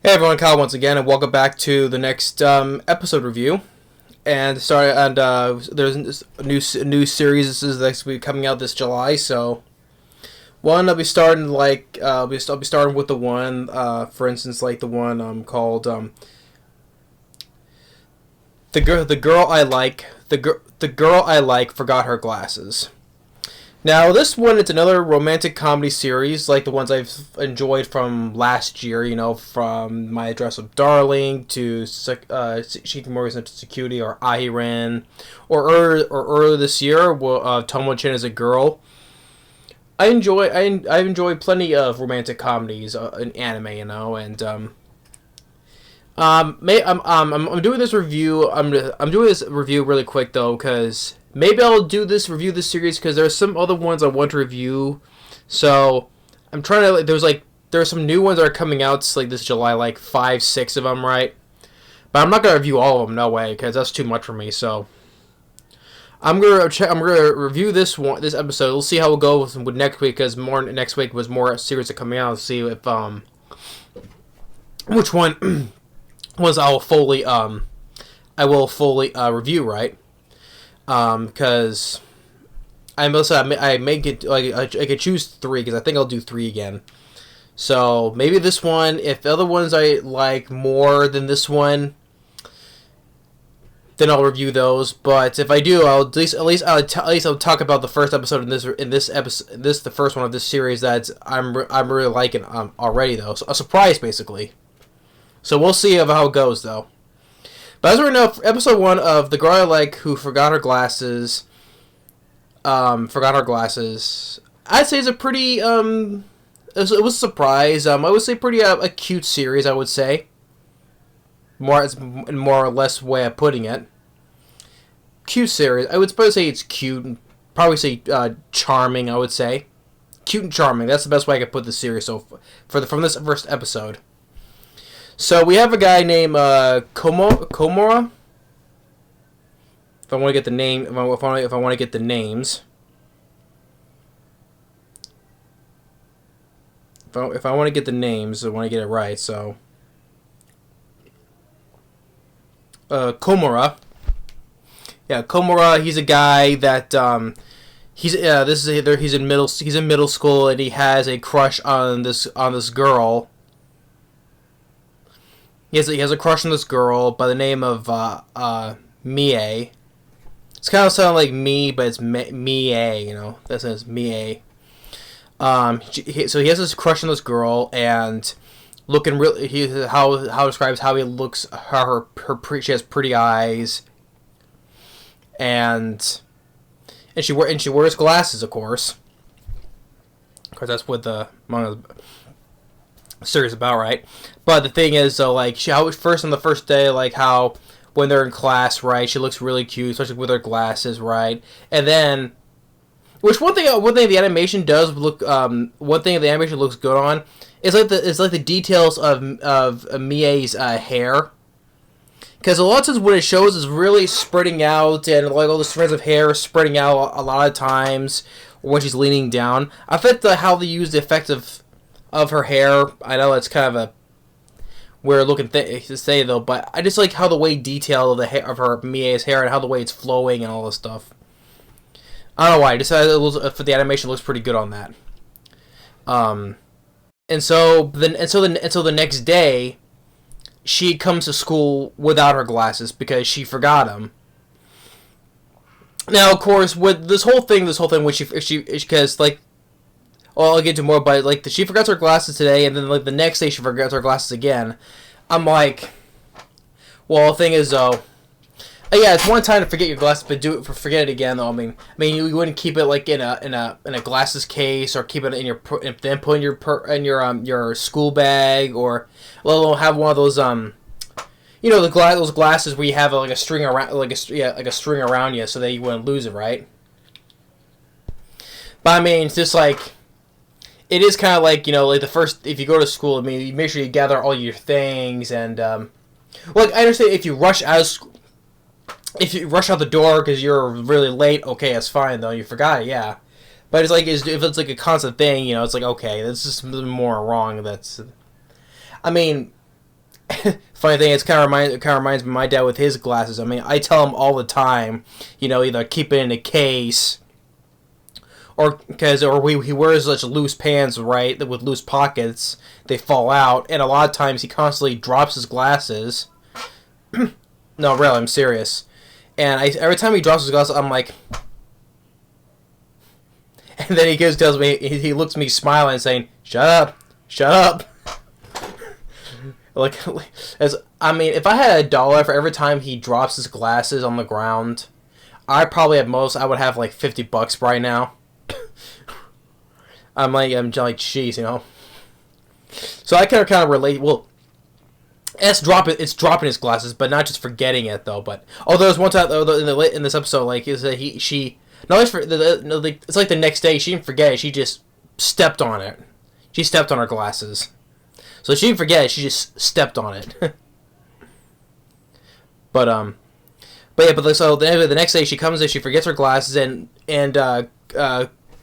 Hey everyone, Kyle once again, and welcome back to the next episode review. There's a new series. This is next week coming out this July. So one, I'll be starting with the one, for instance, like the one called the girl I like forgot her glasses. Now, this one, it's another romantic comedy series like the ones I've enjoyed from last year, from My Address with Darling to Shikimori's Security or Ahiran, or earlier this year, Tomo-chan is a Girl. I enjoy plenty of romantic comedies in anime, I'm doing this review. I'm doing this review really quick though, because maybe I'll review this series because there's some other ones I want to review. So I'm trying to there's some new ones that are coming out like this July, like 5-6 of them, right? But I'm not gonna review all of them, no way, because that's too much for me. So I'm gonna review this episode. We'll see how it goes with next week, because next week was more series are coming out. Let's see if which one was I will fully review, right? Because I make it like I could choose 3, because I think I'll do 3 again. So maybe this one, if the other ones I like more than this one, then I'll review those. But if I do, I'll at least I'll talk about the first episode in this episode, the first one of this series that I'm really liking already though. So a surprise basically. So we'll see how it goes though. But as of right now, episode 1 of The Girl I Like Who Forgot Her Glasses, I'd say it's a pretty, it was a surprise. I would say pretty a cute series, I would say. More or less way of putting it. Cute series. I would probably say it's cute. Probably say charming, I would say. Cute and charming. That's the best way I could put this series from this first episode. So we have a guy named Komura. If I want to get the name, if I want to get the names, if I want to get the names, I want to get it right. So Komura, yeah, Komura. He's a guy that he's in middle school, and he has a crush on this girl. He has a crush on this girl by the name of Mie. It's kind of sounding like me, but it's Mie, That says Mie. So he has this crush on this girl, and looking really, how describes how he looks. She has pretty eyes, and she wears glasses, of course. Of course, that's what the manga series about, right? But the thing is, though, like first on the first day, like how when they're in class, right, she looks really cute, especially with her glasses, right? And then, one thing the animation does look, one thing the animation looks good on is like the details of Mie's hair, because a lot of times what it shows is really spreading out, and like all the strands of hair spreading out a lot of times when she's leaning down. I think how they use the effect of her hair, I know it's kind of a weird looking thing to say though, but I just like how the way detail of the hair of her Mie's hair and how the way it's flowing and all this stuff. I don't know why. I just for the animation looks pretty good on that. And so the next day, she comes to school without her glasses because she forgot them. Now, of course, with this whole thing, when because like. Well, I'll get to more, but like she forgot her glasses today, and then like the next day she forgets her glasses again. I'm like, well, the thing is though, yeah, it's one time to forget your glasses, but forget it again though. I mean, you wouldn't keep it like in a glasses case, or keep it in then put in your school bag, or let alone have one of those those glasses where you have like a string around a string around you so that you wouldn't lose it, right? But I mean, it's just like. It is kind of like, like the first, if you go to school, I mean, you make sure you gather all your things, and, I understand if you rush out the door because you're really late, okay, that's fine, though, you forgot it, yeah. But it's like, if it's like a constant thing, it's like, okay, this is more wrong, I mean, Funny thing, it kind of reminds me of my dad with his glasses. I mean, I tell him all the time, either keep it in a case, or he wears such loose pants, right, with loose pockets, they fall out, and a lot of times he constantly drops his glasses. No, really, I'm serious. And every time he drops his glasses, I'm like, and then he tells me, he looks at me smiling, saying, "Shut up, shut up." Like, I mean, if I had $1 for every time he drops his glasses on the ground, I probably at most I would have like $50 right now. I'm like, jeez. So I kind of relate. Well, it's dropping his glasses, but not just forgetting it though. But there's one time in this episode, like, is that she no, it's like the next day she didn't forget it. She just stepped on it. She stepped on her glasses. So she didn't forget it, she just stepped on it. but so the next day she comes in, she forgets her glasses, and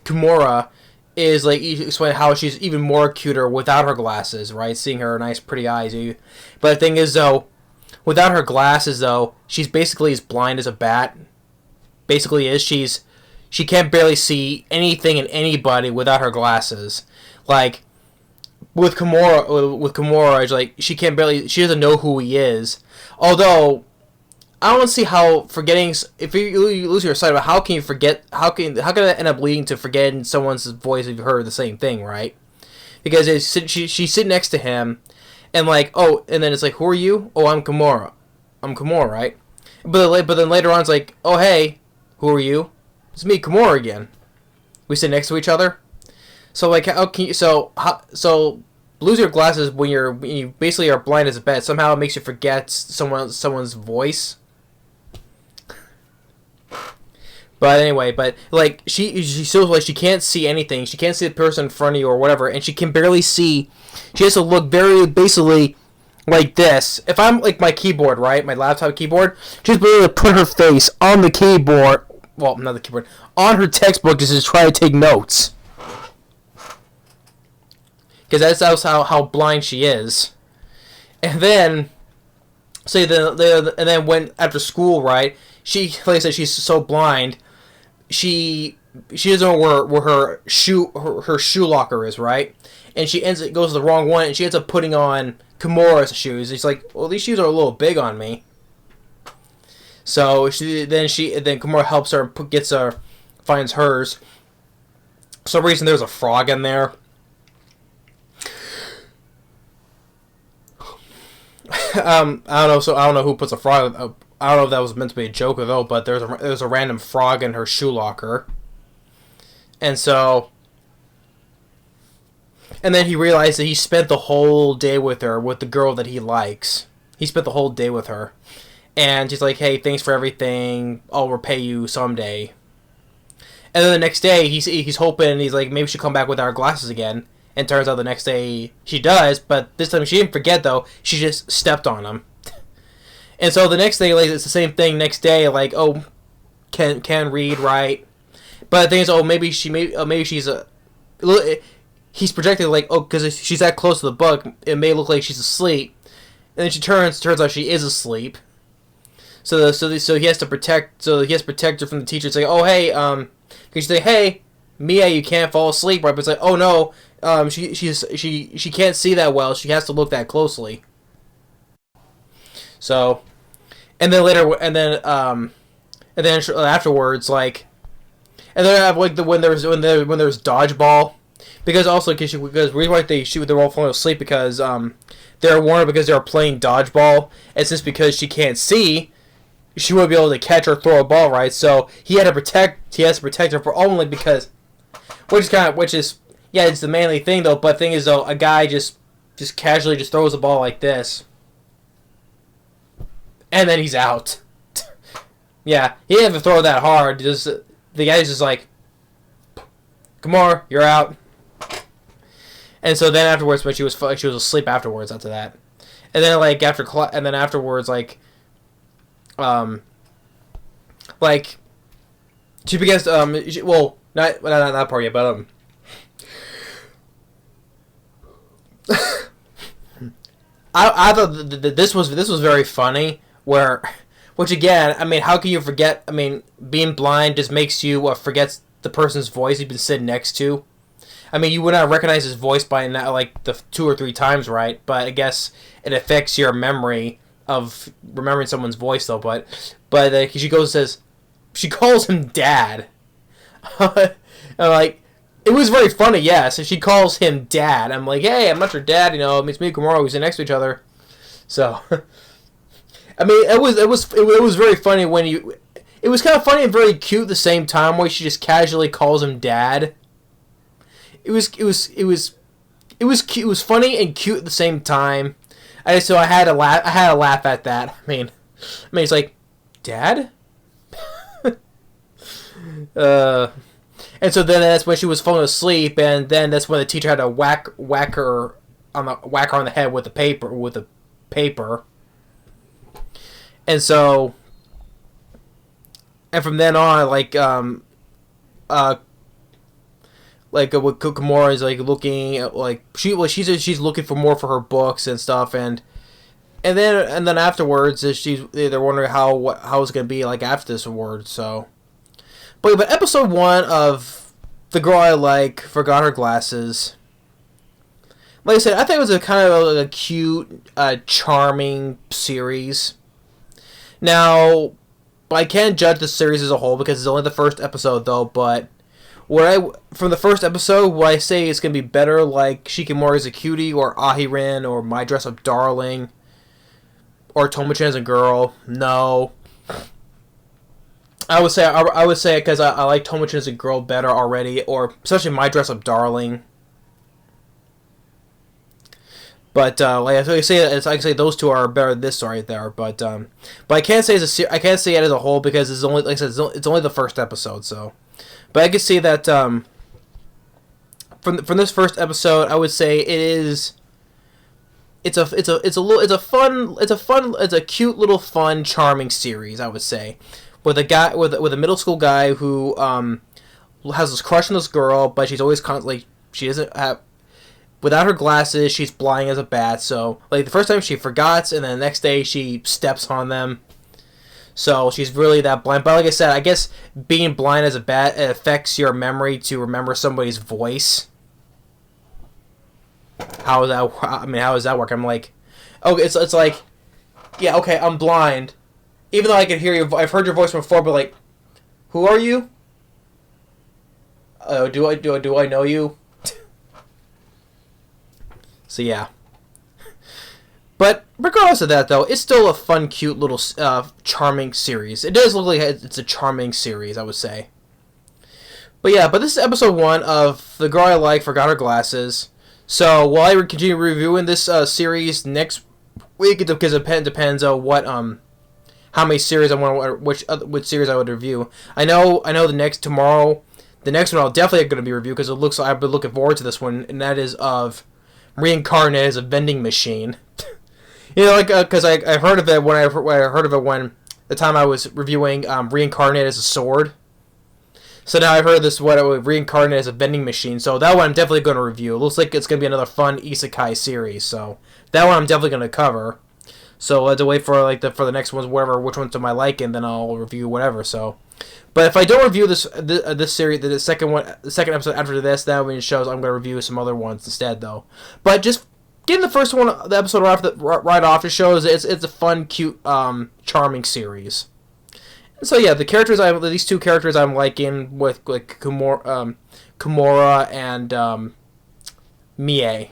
Kimura is like explaining how she's even more cuter without her glasses, right? Seeing her nice pretty eyes. But the thing is though, without her glasses though, she's basically as blind as a bat. Basically she can't barely see anything and anybody without her glasses. Like with Kimura, like she doesn't know who he is. Although I don't see how forgetting, if you lose your sight, how can you forget? How can that end up leading to forgetting someone's voice if you heard the same thing, right? Because she's sitting next to him, and and then it's like, who are you? Oh, I'm Kimura. I'm Kimura, right? But then later on, it's like, oh hey, who are you? It's me, Kimura again. We sit next to each other. So how can you? So lose your glasses when you basically are blind as a bat. Somehow it makes you forget someone's voice. But anyway, she still, like, she can't see anything. She can't see the person in front of you or whatever, and she can barely see. She has to look very basically like this. If I'm like my keyboard, right, my laptop keyboard, she's able to put her face on the keyboard. Well, not the keyboard, on her textbook just to try to take notes. Because that's how blind she is. And then, when after school, right, like I said, she's so blind. She doesn't know where her shoe locker is, right? And it goes to the wrong one, and she ends up putting on Kimura's shoes. It's like, well, these shoes are a little big on me. So then Kimura helps her and finds hers. For some reason there's a frog in there. I don't know. So I don't know who puts a frog. I don't know if that was meant to be a joke or though. But there's a random frog in her shoe locker, and then he realized that he spent the whole day with her, with the girl that he likes. He spent the whole day with her, and she's like, "Hey, thanks for everything. I'll repay you someday." And then the next day, he's hoping, he's like, maybe she'll come back with our glasses again. And turns out the next day she does, but this time she didn't forget though. She just stepped on him. And so the next day, like, it's the same thing. Next day, like, oh, can read, right? But the thing is, maybe she's he's projected like, oh, because she's that close to the book, it may look like she's asleep. And then turns out she is asleep. So he has to protect her from the teacher. Say, oh hey, can you say, hey, Mia, you can't fall asleep, right? But it's like, oh no, she can't see that well. She has to look that closely. So, and then afterwards, like, and then I have like when there's dodgeball, because the reason why they're all falling asleep because they're warned because they're playing dodgeball, and since because she can't see, she won't be able to catch or throw a ball, right? So he has to protect her for only because. Which is it's the manly thing though. But the thing is though, a guy just casually just throws a ball like this, and then he's out. Yeah, he didn't have to throw that hard. The guy's just like, "Come on, you're out." And so then afterwards, when she was asleep afterwards after that, and then afterwards she begins not part yet, but I thought this was very funny. Where, which again, I mean, how can you forget? I mean, being blind just makes you forget the person's voice you've been sitting next to. I mean, you would not recognize his voice by now, like the 2 or 3 times, right? But I guess it affects your memory of remembering someone's voice, though. But she goes and says, she calls him Dad. And like, it was very funny, yes. And she calls him Dad. I'm like, hey, I'm not your dad, you know. It's me and Gamora. We sit next to each other. So, I mean, it was very funny when you. It was kind of funny and very cute at the same time, where she just casually calls him Dad. It was funny and cute at the same time. So I had to laugh. I had to laugh at that. I mean, it's like, Dad. And so then that's when she was falling asleep, and then that's when the teacher had to whack her on the head with a paper. And so, and from then on, with Gamora is like looking at, like she's looking for more for her books and stuff, and then afterwards they're wondering how it's gonna be like after this award. So, but episode 1 of The Girl I Like Forgot Her Glasses. Like I said, I think it was a kind of a cute, charming series. Now, I can't judge the series as a whole because it's only the first episode, though. But from the first episode, would I say it's gonna be better, like Shikimori is a Cutie, or Ahirin, or My Dress Up Darling, or Tomo-chan is a Girl? No. I would say because I like Tomo-chan as a Girl better already, or especially My Dress Up Darling. But like I say, those two are better than this right there. But I can't say I can't say it as a whole because it's only, like I said, it's only the first episode. So, but I can see that from this first episode, I would say it's a cute little fun charming series. I would say with a middle school guy who has this crush on this girl, but she's always she doesn't have. Without her glasses, she's blind as a bat. So, like, the first time she forgets, and then the next day she steps on them. So, she's really that blind. But like I said, I guess being blind as a bat, it affects your memory to remember somebody's voice. How does that work? I'm like, oh, it's like, yeah, okay, I'm blind. Even though I can hear you, I've heard your voice before, but like, who are you? Do I know you? So yeah, but regardless of that, though, it's still a fun, cute little, charming series. It does look like it's a charming series, I would say. But yeah, this is episode 1 of The Girl I Like Forgot Her Glasses. So while I continue reviewing this series next week, because it depends on what how many series I want, which series I would review. I know the next one I'll definitely going to be review because it looks like I've been looking forward to this one, and that is of Reincarnated as a Vending Machine. You know, like, because I heard of it when I heard of it when the time I was reviewing Reincarnated as a Sword. So now I've heard this Reincarnated as a Vending Machine. So that one I'm definitely going to review. It looks like it's going to be another fun isekai series. So that one I'm definitely going to cover. So I have to wait for for the next ones, which one's to my liking, then I'll review whatever. So, but if I don't review this series, the second episode after this, that when it shows, I'm gonna review some other ones instead, though. But just getting the first one, the episode right off, it shows it's a fun, cute, charming series. And so yeah, these two characters I'm liking with like Kimura and Mie.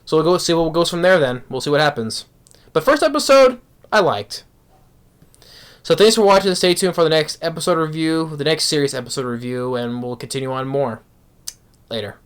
So we'll go see what goes from there. Then we'll see what happens. But first episode, I liked. So thanks for watching. Stay tuned for the next episode review, the next series episode review, and we'll continue on more later.